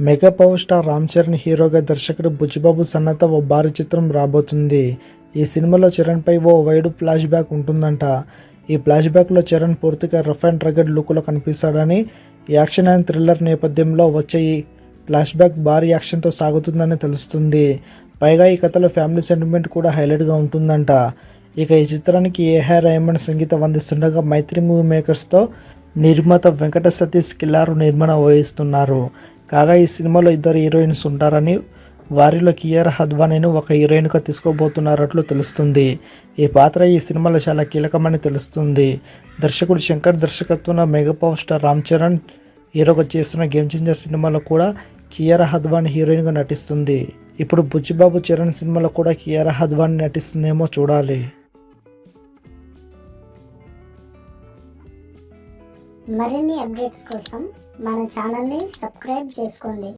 Mega power star Ram Charan హీరోగా దర్శకుడు బుచ్చిబాబు సన్నద్ధ ఓ భారీ చిత్రం రాబోతుంది. ఈ సినిమాలో చరణ్పై ఓ వైడ్ ఫ్లాష్ బ్యాక్ ఉంటుందంట. ఈ ఫ్లాష్ బ్యాక్లో చరణ్ పూర్తిగా రఫ్ అండ్ రగడ్ లుక్లో కనిపిస్తాడని, యాక్షన్ అండ్ థ్రిల్లర్ నేపథ్యంలో వచ్చే ఈ ఫ్లాష్ బ్యాక్ భారీ యాక్షన్తో సాగుతుందని తెలుస్తుంది. పైగా ఈ కథలో ఫ్యామిలీ సెంటిమెంట్ కూడా హైలైట్గా ఉంటుందంట. ఇక ఈ చిత్రానికి ఏఆర్ రెహమాన్ సంగీతం అందిస్తుండగా మైత్రి మూవీ మేకర్స్తో నిర్మాత వెంకట సతీష్ కిల్లారు నిర్మాణం వహిస్తున్నారు. కాగా ఈ సినిమాలో ఇద్దరు హీరోయిన్స్ ఉంటారని, వారిలో కియారా అద్వానీని ఒక హీరోయిన్గా తీసుకోబోతున్నట్లు తెలుస్తుంది. ఈ పాత్ర ఈ సినిమాలో చాలా కీలకమని తెలుస్తుంది. దర్శకుడు శంకర్ దర్శకత్వంలో mega power star Ram Charan హీరోగా చేస్తున్న గేమ్ చేంజర్ సినిమాలో కూడా కియారా అద్వానీ హీరోయిన్గా నటిస్తుంది. ఇప్పుడు బుచ్చిబాబు చరణ్ సినిమాలో కూడా కియారా అద్వానీ నటిస్తుందేమో చూడాలి. మరిన్ని అప్డేట్స్ కోసం మన ఛానల్ని సబ్స్క్రైబ్ చేసుకోండి.